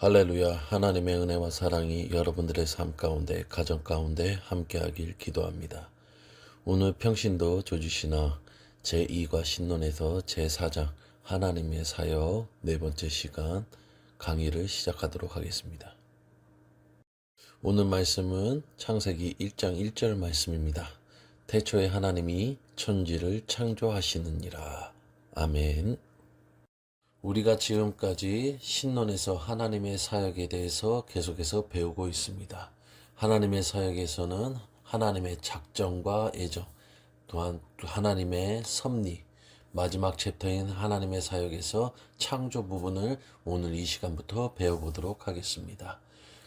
할렐루야. 하나님의 은혜와 사랑이 여러분들의 삶 가운데, 가정 가운데 함께하길 기도합니다. 오늘 평신도 조지신학 제2과 신론에서 제4장 하나님의 사역 네 번째 시간 강의를 시작하도록 하겠습니다. 오늘 말씀은 창세기 1장 1절 말씀입니다. 태초에 하나님이 천지를 창조하시느니라. 아멘. 우리가 지금까지 신론에서 하나님의 사역에 대해서 계속해서 배우고 있습니다. 하나님의 사역에서는 하나님의 작정과 애정, 또한 하나님의 섭리, 마지막 챕터인 하나님의 사역에서 창조 부분을 오늘 이 시간부터 배워보도록 하겠습니다.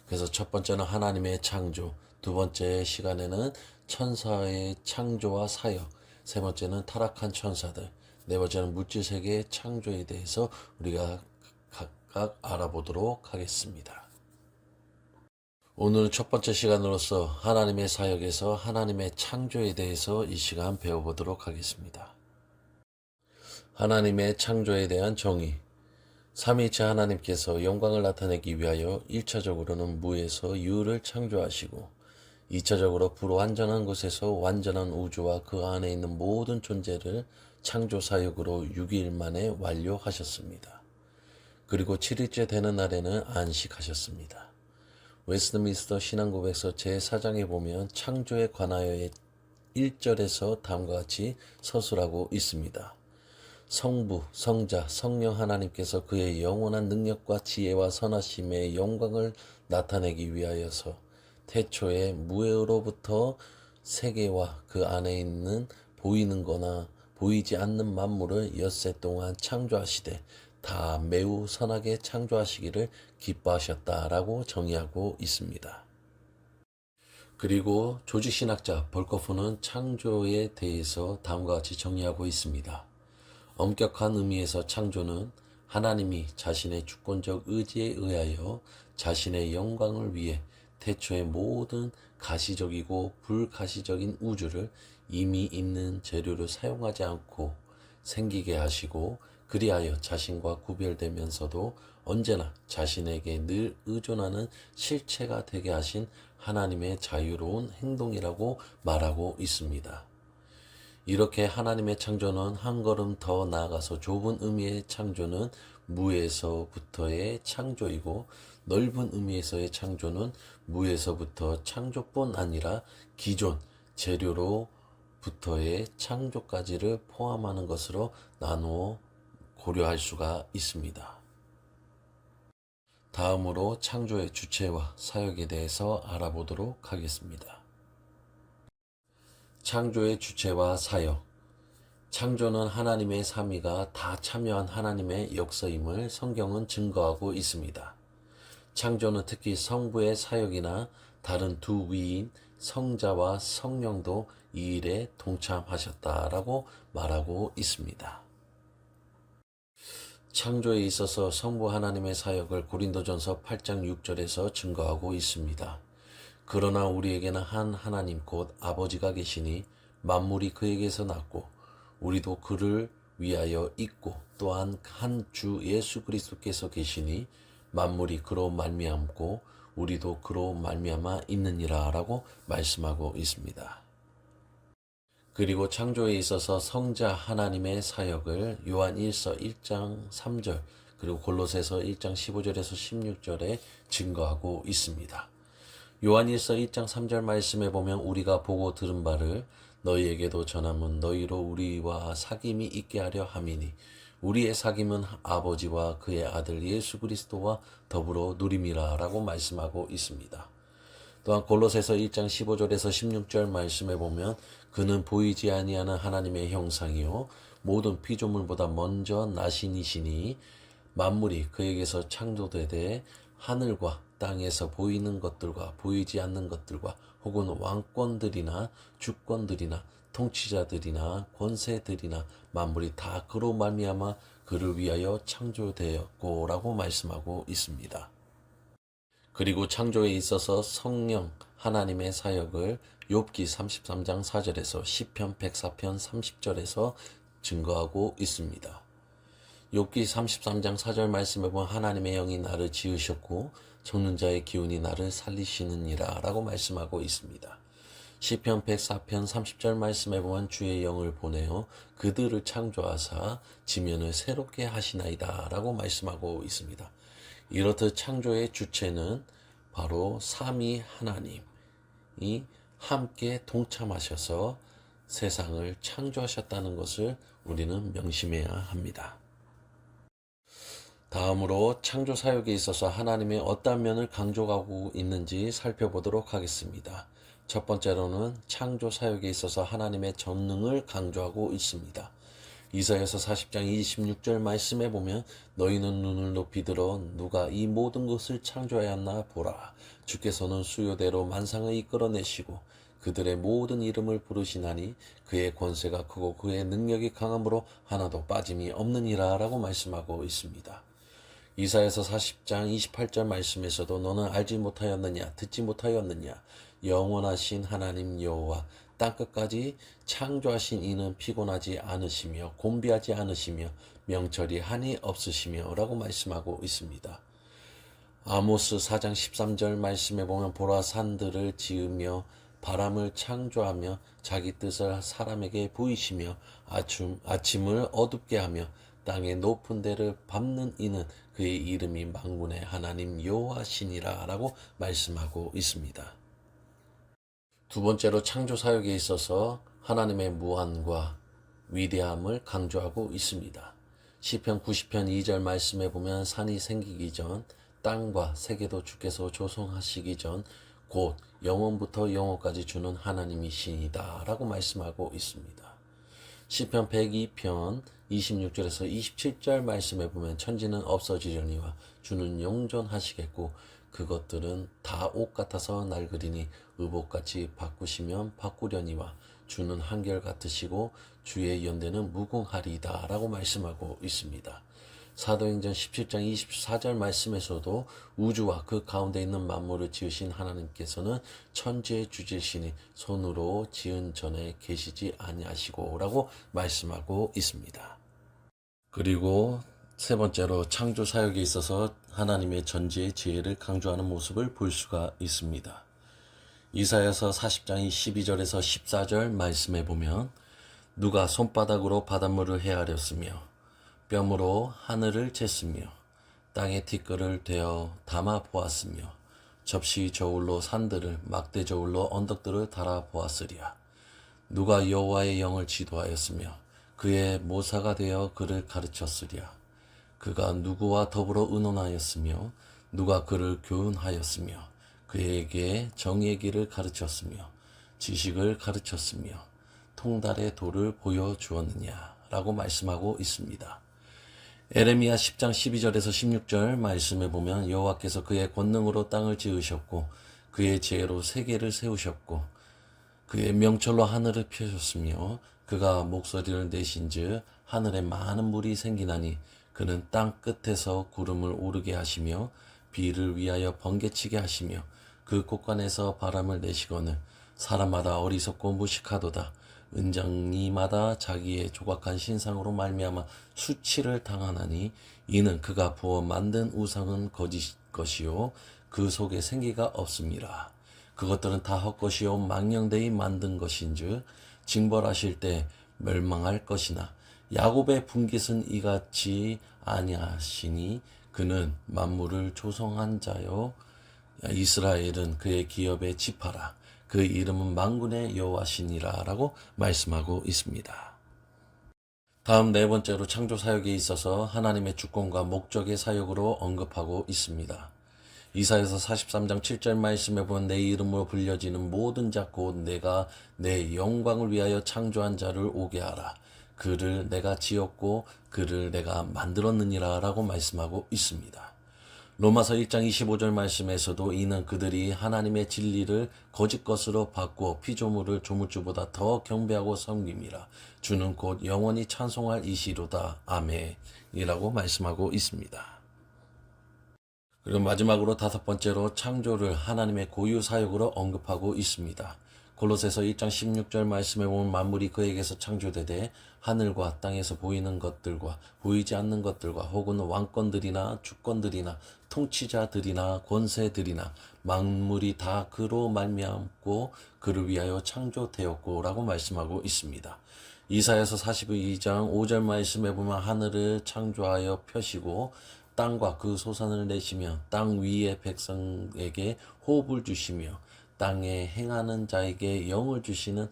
그래서 첫 번째는 하나님의 창조, 두 번째 시간에는 천사의 창조와 사역, 세 번째는 타락한 천사들, 네 번째는 물질세계의 창조에 대해서 우리가 각각 알아보도록 하겠습니다. 오늘 첫 번째 시간으로서 하나님의 사역에서 하나님의 창조에 대해서 이 시간 배워보도록 하겠습니다. 하나님의 창조에 대한 정의. 삼위일체 하나님께서 영광을 나타내기 위하여 1차적으로는 무에서 유를 창조하시고 2차적으로 불완전한 곳에서 완전한 우주와 그 안에 있는 모든 존재를 창조 사역으로 6일 만에 완료하셨습니다. 그리고 7일째 되는 날에는 안식하셨습니다. 웨스트민스터 신앙고백서 제4장에 보면 창조에 관하여의 1절에서 다음과 같이 서술하고 있습니다. 성부, 성자, 성령 하나님께서 그의 영원한 능력과 지혜와 선하심의 영광을 나타내기 위하여서 태초에 무에로부터 세계와 그 안에 있는 보이는 거나 보이지 않는 만물을 엿새 동안 창조하시되 다 매우 선하게 창조하시기를 기뻐하셨다라고 정의하고 있습니다. 그리고 조직신학자 벌코프는 창조에 대해서 다음과 같이 정의하고 있습니다. 엄격한 의미에서 창조는 하나님이 자신의 주권적 의지에 의하여 자신의 영광을 위해 태초의 모든 가시적이고 불가시적인 우주를 이미 있는 재료를 사용하지 않고 생기게 하시고 그리하여 자신과 구별되면서도 언제나 자신에게 늘 의존하는 실체가 되게 하신 하나님의 자유로운 행동이라고 말하고 있습니다. 이렇게 하나님의 창조는 한 걸음 더 나아가서 좁은 의미의 창조는 무에서부터의 창조이고 넓은 의미에서의 창조는 무에서부터 창조뿐 아니라 기존 재료로부터의 창조까지를 포함하는 것으로 나누어 고려할 수가 있습니다. 다음으로 창조의 주체와 사역에 대해서 알아보도록 하겠습니다. 창조의 주체와 사역. 창조는 하나님의 삼위가 다 참여한 하나님의 역사임을 성경은 증거하고 있습니다. 창조는 특히 성부의 사역이나 다른 두 위인 성자와 성령도 이 일에 동참하셨다라고 말하고 있습니다. 창조에 있어서 성부 하나님의 사역을 고린도전서 8장 6절에서 증거하고 있습니다. 그러나 우리에게는 한 하나님 곧 아버지가 계시니 만물이 그에게서 났고 우리도 그를 위하여 있고 또한 한 주 예수 그리스도께서 계시니 만물이 그로 말미암고 우리도 그로 말미암아 있느니라 라고 말씀하고 있습니다. 그리고 창조에 있어서 성자 하나님의 사역을 요한 1서 1장 3절 그리고 골로새서 1장 15절에서 16절에 증거하고 있습니다. 요한 1서 1장 3절 말씀에 보면 우리가 보고 들은 바를 너희에게도 전함은 너희로 우리와 사귐이 있게 하려 함이니 우리의 사귐은 아버지와 그의 아들 예수 그리스도와 더불어 누림이라 라고 말씀하고 있습니다. 또한 골로새서 1장 15절에서 16절 말씀에 보면 그는 보이지 아니하는 하나님의 형상이요 모든 피조물보다 먼저 나신이시니 만물이 그에게서 창조되되 하늘과 땅에서 보이는 것들과 보이지 않는 것들과 혹은 왕권들이나 주권들이나 통치자들이나 권세들이나 만물이 다 그로 말미암아 그를 위하여 창조되었고라고 말씀하고 있습니다. 그리고 창조에 있어서 성령 하나님의 사역을 욥기 33장 4절에서 시편 104편 30절에서 증거하고 있습니다. 욥기 33장 4절 말씀에 보면 하나님의 영이 나를 지으셨고 죽는 자의 기운이 나를 살리시느니라 라고 말씀하고 있습니다. 시편 104편 30절 말씀에 보면 주의 영을 보내어 그들을 창조하사 지면을 새롭게 하시나이다 라고 말씀하고 있습니다. 이렇듯 창조의 주체는 바로 삼위 하나님이 함께 동참하셔서 세상을 창조하셨다는 것을 우리는 명심해야 합니다. 다음으로 창조 사역에 있어서 하나님의 어떤 면을 강조하고 있는지 살펴보도록 하겠습니다. 첫 번째로는 창조 사역에 있어서 하나님의 전능을 강조하고 있습니다. 이사야서 40장 26절 말씀에 보면 너희는 눈을 높이 들어 누가 이 모든 것을 창조하였나 보라. 주께서는 수요대로 만상을 이끌어내시고 그들의 모든 이름을 부르시나니 그의 권세가 크고 그의 능력이 강함으로 하나도 빠짐이 없느니라 라고 말씀하고 있습니다. 이사야서 40장 28절 말씀에서도 너는 알지 못하였느냐 듣지 못하였느냐 영원하신 하나님 여호와 땅끝까지 창조하신 이는 피곤하지 않으시며 곤비하지 않으시며 명철이 한이 없으시며 라고 말씀하고 있습니다. 아모스 4장 13절 말씀에 보면 보라 산들을 지으며 바람을 창조하며 자기 뜻을 사람에게 보이시며 아침을 어둡게 하며 땅의 높은 데를 밟는 이는 그의 이름이 만군의 하나님 여호와시니라 라고 말씀하고 있습니다. 두 번째로 창조 사역에 있어서 하나님의 무한과 위대함을 강조하고 있습니다. 시편 90편 2절 말씀에 보면 산이 생기기 전 땅과 세계도 주께서 조성하시기 전 곧 영원부터 영원까지 주는 하나님이시니다 라고 말씀하고 있습니다. 시편 102편 26절에서 27절 말씀에 보면 천지는 없어지려니와 주는 영존하시겠고 그것들은 다 옷 같아서 낡으리니 의복같이 바꾸시면 바꾸려니와 주는 한결같으시고 주의 연대는 무궁하리이다 라고 말씀하고 있습니다. 사도행전 17장 24절 말씀에서도 우주와 그 가운데 있는 만물을 지으신 하나님께서는 천지의 주제시니 손으로 지은 전에 계시지 아니하시고 라고 말씀하고 있습니다. 그리고 세 번째로 창조 사역에 있어서 하나님의 전지의 지혜를 강조하는 모습을 볼 수가 있습니다. 이사야서 40장 12절에서 14절 말씀에 보면 누가 손바닥으로 바닷물을 헤아렸으며 뼘으로 하늘을 쟀으며 땅의 티끌을 되어 담아 보았으며 접시 저울로 산들을 막대 저울로 언덕들을 달아 보았으리야. 누가 여호와의 영을 지도하였으며 그의 모사가 되어 그를 가르쳤으랴. 그가 누구와 더불어 의논하였으며 누가 그를 교훈하였으며 그에게 정의의 길을 가르쳤으며 지식을 가르쳤으며 통달의 도를 보여주었느냐 라고 말씀하고 있습니다. 에레미야 10장 12절에서 16절 말씀에 보면 여호와께서 그의 권능으로 땅을 지으셨고 그의 지혜로 세계를 세우셨고 그의 명철로 하늘을 펴셨으며 그가 목소리를 내신즉 하늘에 많은 물이 생기나니 그는 땅 끝에서 구름을 오르게 하시며 비를 위하여 번개치게 하시며 그 곳간에서 바람을 내시거늘 사람마다 어리석고 무식하도다. 은장이마다 자기의 조각한 신상으로 말미암아 수치를 당하나니 이는 그가 부어 만든 우상은 거짓 것이요 그 속에 생기가 없음이라. 그것들은 다 헛것이요 망령되이 만든 것인즉 징벌하실 때 멸망할 것이나 야곱의 분깃은 이같이 아니하시니 그는 만물을 조성한 자요 이스라엘은 그의 기업의 지파라. 그 이름은 만군의 여호와시니라 라고 말씀하고 있습니다. 다음 네 번째로 창조 사역에 있어서 하나님의 주권과 목적의 사역으로 언급하고 있습니다. 이사야서 43장 7절 말씀에 보면 내 이름으로 불려지는 모든 자 곧 내가 내 영광을 위하여 창조한 자를 오게 하라. 그를 내가 지었고 그를 내가 만들었느니라 라고 말씀하고 있습니다. 로마서 1장 25절 말씀에서도 이는 그들이 하나님의 진리를 거짓 것으로 바꾸어 피조물을 조물주보다 더 경배하고 섬김이라. 주는 곧 영원히 찬송할 이시로다. 아멘이라고 말씀하고 있습니다. 그리고 마지막으로 다섯 번째로 창조를 하나님의 고유 사역으로 언급하고 있습니다. 골로새서 1장 16절 말씀에 보면 만물이 그에게서 창조되되 하늘과 땅에서 보이는 것들과 보이지 않는 것들과 혹은 왕권들이나 주권들이나 통치자들이나 권세들이나 만물이 다 그로 말미암고 그를 위하여 창조되었고 라고 말씀하고 있습니다. 이사야서 42장 5절 말씀에 보면 하늘을 창조하여 펴시고 땅과 그 소산을 내시며 땅 위의 백성에게 호흡을 주시며 땅에 행하는 자에게 영을 주시는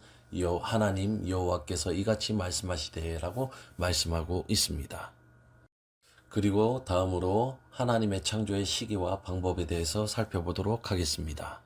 하나님 여호와께서 이같이 말씀하시되라고 말씀하고 있습니다. 그리고 다음으로 하나님의 창조의 시기와 방법에 대해서 살펴보도록 하겠습니다.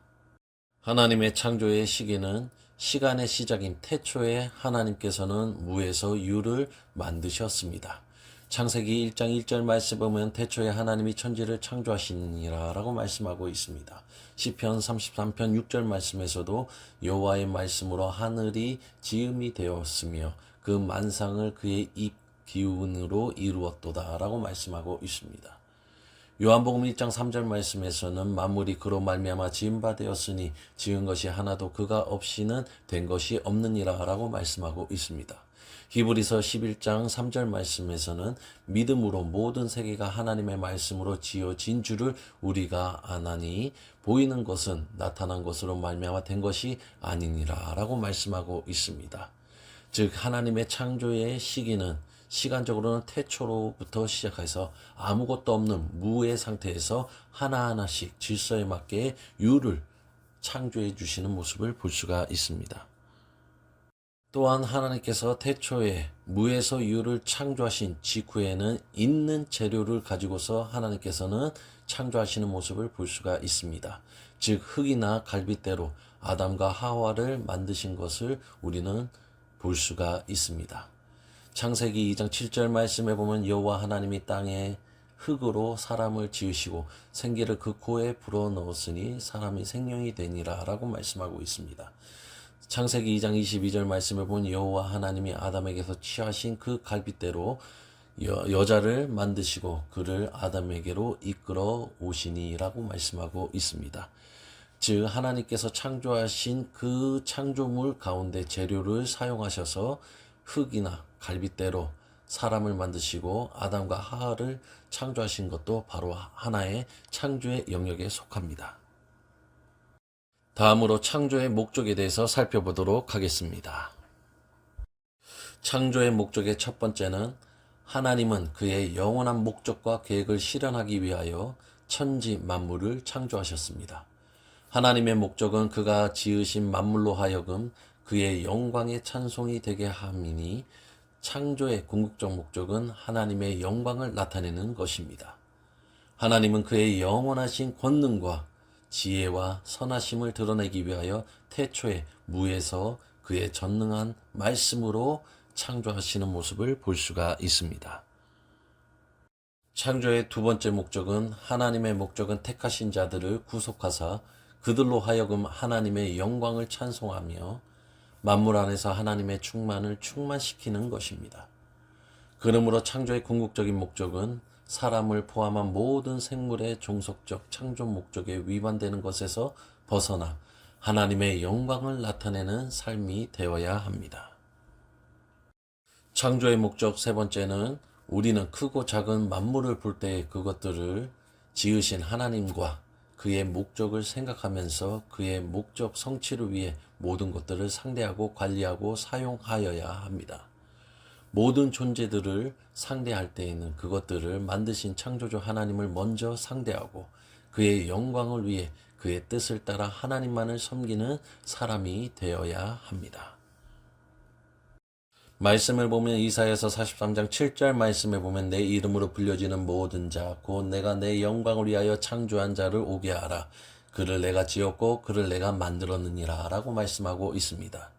하나님의 창조의 시기는 시간의 시작인 태초에 하나님께서는 무에서 유를 만드셨습니다. 창세기 1장 1절 말씀 보면 태초에 하나님이 천지를 창조하시니라 라고 말씀하고 있습니다. 시편 33편 6절 말씀에서도 여호와의 말씀으로 하늘이 지음이 되었으며 그 만상을 그의 입 기운으로 이루었도다 라고 말씀하고 있습니다. 요한복음 1장 3절 말씀에서는 만물이 그로 말미암아 지은 바 되었으니 지은 것이 하나도 그가 없이는 된 것이 없느니라 라고 말씀하고 있습니다. 히브리서 11장 3절 말씀에서는 믿음으로 모든 세계가 하나님의 말씀으로 지어진 줄을 우리가 아나니 보이는 것은 나타난 것으로 말미암아 된 것이 아니니라 라고 말씀하고 있습니다. 즉 하나님의 창조의 시기는 시간적으로는 태초로부터 시작해서 아무것도 없는 무의 상태에서 하나하나씩 질서에 맞게 유를 창조해 주시는 모습을 볼 수가 있습니다. 또한 하나님께서 태초에 무에서 유를 창조하신 직후에는 있는 재료를 가지고서 하나님께서는 창조하시는 모습을 볼 수가 있습니다. 즉 흙이나 갈빗대로 아담과 하와를 만드신 것을 우리는 볼 수가 있습니다. 창세기 2장 7절 말씀에 보면 여호와 하나님이 땅에 흙으로 사람을 지으시고 생기를 그 코에 불어넣었으니 사람이 생명이 되니라 라고 말씀하고 있습니다. 창세기 2장 22절 말씀에 보면 여호와 하나님이 아담에게서 취하신 그 갈빗대로 여자를 만드시고 그를 아담에게로 이끌어 오시니라고 말씀하고 있습니다. 즉 하나님께서 창조하신 그 창조물 가운데 재료를 사용하셔서 흙이나 갈빗대로 사람을 만드시고 아담과 하와를 창조하신 것도 바로 하나의 창조의 영역에 속합니다. 다음으로 창조의 목적에 대해서 살펴보도록 하겠습니다. 창조의 목적의 첫 번째는 하나님은 그의 영원한 목적과 계획을 실현하기 위하여 천지 만물을 창조하셨습니다. 하나님의 목적은 그가 지으신 만물로 하여금 그의 영광의 찬송이 되게 함이니 창조의 궁극적 목적은 하나님의 영광을 나타내는 것입니다. 하나님은 그의 영원하신 권능과 지혜와 선하심을 드러내기 위하여 태초에 무에서 그의 전능한 말씀으로 창조하시는 모습을 볼 수가 있습니다. 창조의 두 번째 목적은 하나님의 목적은 택하신 자들을 구속하사 그들로 하여금 하나님의 영광을 찬송하며 만물 안에서 하나님의 충만을 충만시키는 것입니다. 그러므로 창조의 궁극적인 목적은 사람을 포함한 모든 생물의 종속적 창조 목적에 위반되는 것에서 벗어나 하나님의 영광을 나타내는 삶이 되어야 합니다. 창조의 목적 세 번째는 우리는 크고 작은 만물을 볼 때 그것들을 지으신 하나님과 그의 목적을 생각하면서 그의 목적 성취를 위해 모든 것들을 상대하고 관리하고 사용하여야 합니다. 모든 존재들을 상대할 때에는 그것들을 만드신 창조주 하나님을 먼저 상대하고 그의 영광을 위해 그의 뜻을 따라 하나님만을 섬기는 사람이 되어야 합니다. 말씀을 보면 이사야서 43장 7절 말씀에 보면 내 이름으로 불려지는 모든 자 곧 내가 내 영광을 위하여 창조한 자를 오게 하라. 그를 내가 지었고 그를 내가 만들었느니라 라고 말씀하고 있습니다.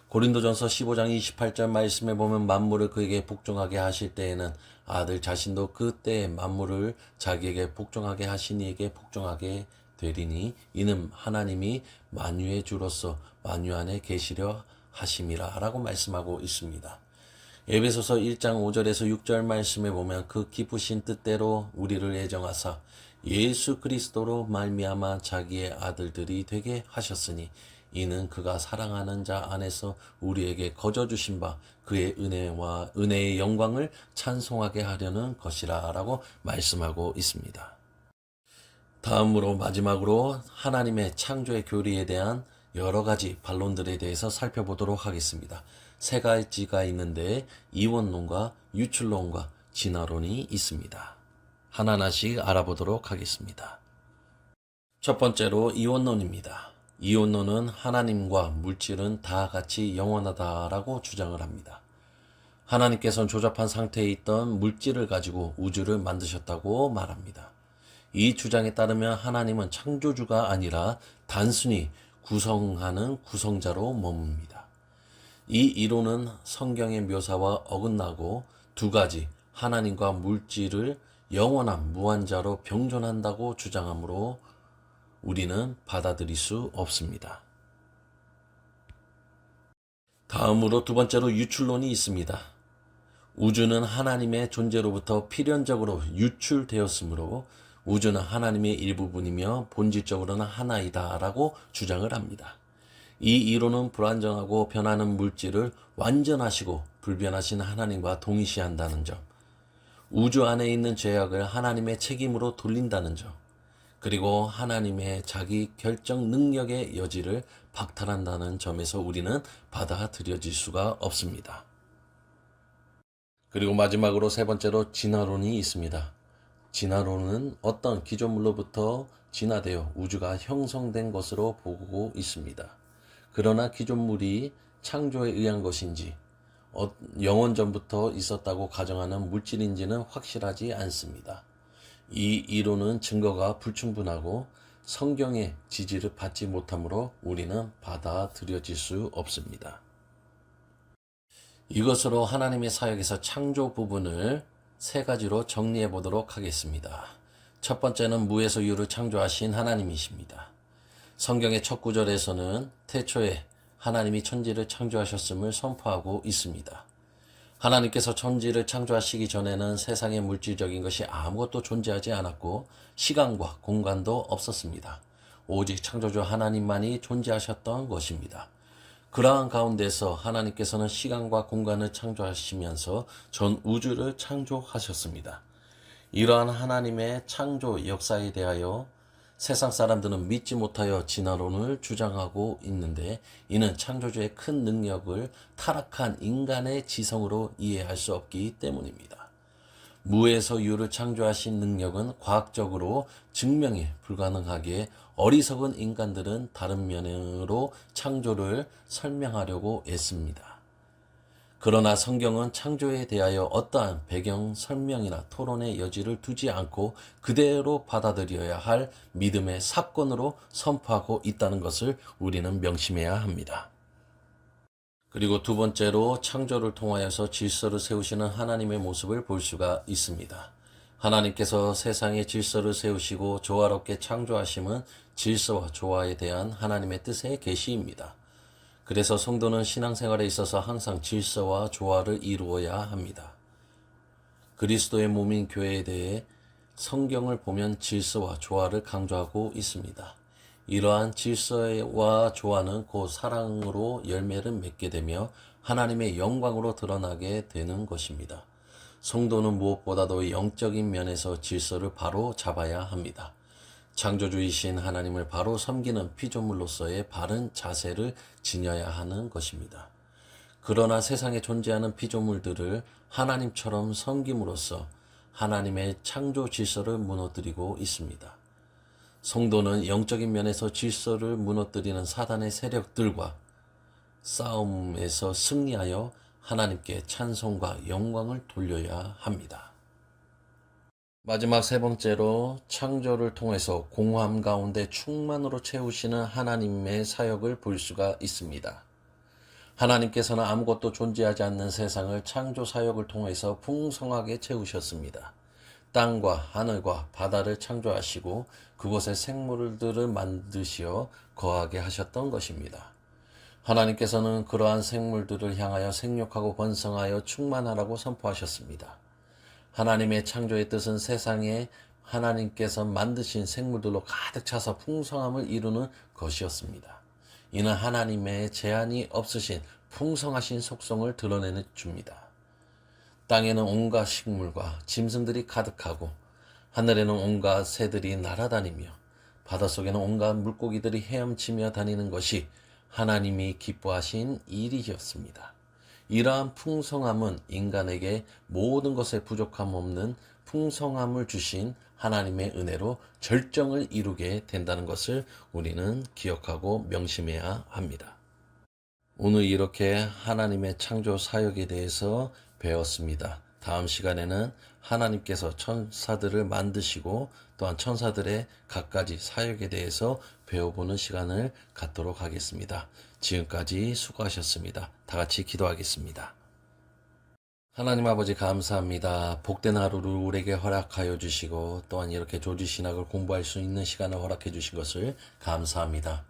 고린도전서 15장 28절 말씀에 보면 만물을 그에게 복종하게 하실 때에는 아들 자신도 그때의 만물을 자기에게 복종하게 하신 이에게 복종하게 되리니 이는 하나님이 만유의 주로서 만유 안에 계시려 하심이라 라고 말씀하고 있습니다. 에베소서 1장 5절에서 6절 말씀에 보면 그 기쁘신 뜻대로 우리를 애정하사 예수 그리스도로 말미암아 자기의 아들들이 되게 하셨으니 이는 그가 사랑하는 자 안에서 우리에게 거저 주신 바 그의 은혜의 영광을 찬송하게 하려는 것이라 라고 말씀하고 있습니다. 다음으로 마지막으로 하나님의 창조의 교리에 대한 여러 가지 반론들에 대해서 살펴보도록 하겠습니다. 세 가지가 있는데 이원론과 유출론과 진화론이 있습니다. 하나하나씩 알아보도록 하겠습니다. 첫 번째로 이원론입니다. 이원론은 하나님과 물질은 다 같이 영원하다라고 주장을 합니다. 하나님께서는 조잡한 상태에 있던 물질을 가지고 우주를 만드셨다고 말합니다. 이 주장에 따르면 하나님은 창조주가 아니라 단순히 구성하는 구성자로 머뭅니다. 이 이론은 성경의 묘사와 어긋나고 두 가지 하나님과 물질을 영원한 무한자로 병존한다고 주장하므로 우리는 받아들일 수 없습니다. 다음으로 두 번째로 유출론이 있습니다. 우주는 하나님의 존재로부터 필연적으로 유출되었으므로 우주는 하나님의 일부분이며 본질적으로는 하나이다 라고 주장을 합니다. 이 이론은 불완전하고 변하는 물질을 완전하시고 불변하신 하나님과 동일시한다는 점, 우주 안에 있는 죄악을 하나님의 책임으로 돌린다는 점, 그리고 하나님의 자기 결정 능력의 여지를 박탈한다는 점에서 우리는 받아들여질 수가 없습니다. 그리고 마지막으로 세 번째로 진화론이 있습니다. 진화론은 어떤 기존물로부터 진화되어 우주가 형성된 것으로 보고 있습니다. 그러나 기존물이 창조에 의한 것인지 영원 전부터 있었다고 가정하는 물질인지는 확실하지 않습니다. 이 이론은 증거가 불충분하고 성경의 지지를 받지 못하므로 우리는 받아들여질 수 없습니다. 이것으로 하나님의 사역에서 창조 부분을 세 가지로 정리해 보도록 하겠습니다. 첫 번째는 무에서 유를 창조하신 하나님이십니다. 성경의 첫 구절에서는 태초에 하나님이 천지를 창조하셨음을 선포하고 있습니다. 하나님께서 천지를 창조하시기 전에는 세상에 물질적인 것이 아무것도 존재하지 않았고 시간과 공간도 없었습니다. 오직 창조주 하나님만이 존재하셨던 것입니다. 그러한 가운데서 하나님께서는 시간과 공간을 창조하시면서 전 우주를 창조하셨습니다. 이러한 하나님의 창조 역사에 대하여 세상 사람들은 믿지 못하여 진화론을 주장하고 있는데 이는 창조주의 큰 능력을 타락한 인간의 지성으로 이해할 수 없기 때문입니다. 무에서 유를 창조하신 능력은 과학적으로 증명이 불가능하기에 어리석은 인간들은 다른 면으로 창조를 설명하려고 애씁니다. 그러나 성경은 창조에 대하여 어떠한 배경 설명이나 토론의 여지를 두지 않고 그대로 받아들여야 할 믿음의 사건으로 선포하고 있다는 것을 우리는 명심해야 합니다. 그리고 두 번째로 창조를 통하여서 질서를 세우시는 하나님의 모습을 볼 수가 있습니다. 하나님께서 세상에 질서를 세우시고 조화롭게 창조하심은 질서와 조화에 대한 하나님의 뜻의 계시입니다. 그래서 성도는 신앙생활에 있어서 항상 질서와 조화를 이루어야 합니다. 그리스도의 몸인 교회에 대해 성경을 보면 질서와 조화를 강조하고 있습니다. 이러한 질서와 조화는 곧 사랑으로 열매를 맺게 되며 하나님의 영광으로 드러나게 되는 것입니다. 성도는 무엇보다도 영적인 면에서 질서를 바로 잡아야 합니다. 창조주이신 하나님을 바로 섬기는 피조물로서의 바른 자세를 지녀야 하는 것입니다. 그러나 세상에 존재하는 피조물들을 하나님처럼 섬김으로써 하나님의 창조 질서를 무너뜨리고 있습니다. 성도는 영적인 면에서 질서를 무너뜨리는 사단의 세력들과 싸움에서 승리하여 하나님께 찬송과 영광을 돌려야 합니다. 마지막 세 번째로 창조를 통해서 공허함 가운데 충만으로 채우시는 하나님의 사역을 볼 수가 있습니다. 하나님께서는 아무것도 존재하지 않는 세상을 창조 사역을 통해서 풍성하게 채우셨습니다. 땅과 하늘과 바다를 창조하시고 그곳에 생물들을 만드시어 거하게 하셨던 것입니다. 하나님께서는 그러한 생물들을 향하여 생육하고 번성하여 충만하라고 선포하셨습니다. 하나님의 창조의 뜻은 세상에 하나님께서 만드신 생물들로 가득 차서 풍성함을 이루는 것이었습니다. 이는 하나님의 제한이 없으신 풍성하신 속성을 드러내는 줍니다. 땅에는 온갖 식물과 짐승들이 가득하고 하늘에는 온갖 새들이 날아다니며 바닷속에는 온갖 물고기들이 헤엄치며 다니는 것이 하나님이 기뻐하신 일이었습니다. 이러한 풍성함은 인간에게 모든 것에 부족함 없는 풍성함을 주신 하나님의 은혜로 절정을 이루게 된다는 것을 우리는 기억하고 명심해야 합니다. 오늘 이렇게 하나님의 창조 사역에 대해서 배웠습니다. 다음 시간에는 하나님께서 천사들을 만드시고 또한 천사들의 갖가지 사역에 대해서 배워보는 시간을 갖도록 하겠습니다. 지금까지 수고하셨습니다. 다 같이 기도하겠습니다. 하나님 아버지 감사합니다. 복된 하루를 우리에게 허락하여 주시고 또한 이렇게 조지신학을 공부할 수 있는 시간을 허락해 주신 것을 감사합니다.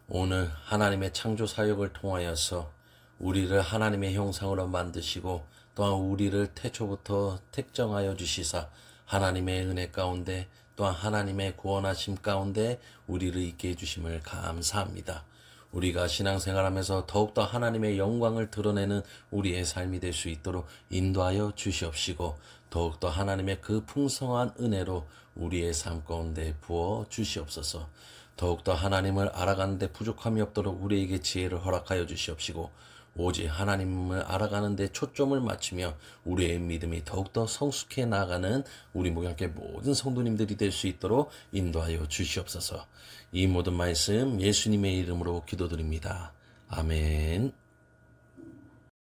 오늘 하나님의 창조 사역을 통하여서 우리를 하나님의 형상으로 만드시고 또한 우리를 태초부터 택정하여 주시사 하나님의 은혜 가운데 또한 하나님의 구원하심 가운데 우리를 있게 해주심을 감사합니다. 우리가 신앙생활하면서 더욱더 하나님의 영광을 드러내는 우리의 삶이 될 수 있도록 인도하여 주시옵시고 더욱더 하나님의 그 풍성한 은혜로 우리의 삶 가운데 부어 주시옵소서. 더욱더 하나님을 알아가는 데 부족함이 없도록 우리에게 지혜를 허락하여 주시옵시고 오직 하나님을 알아가는 데 초점을 맞추며 우리의 믿음이 더욱더 성숙해 나아가는 우리 목양교회 모든 성도님들이 될 수 있도록 인도하여 주시옵소서. 이 모든 말씀 예수님의 이름으로 기도드립니다. 아멘.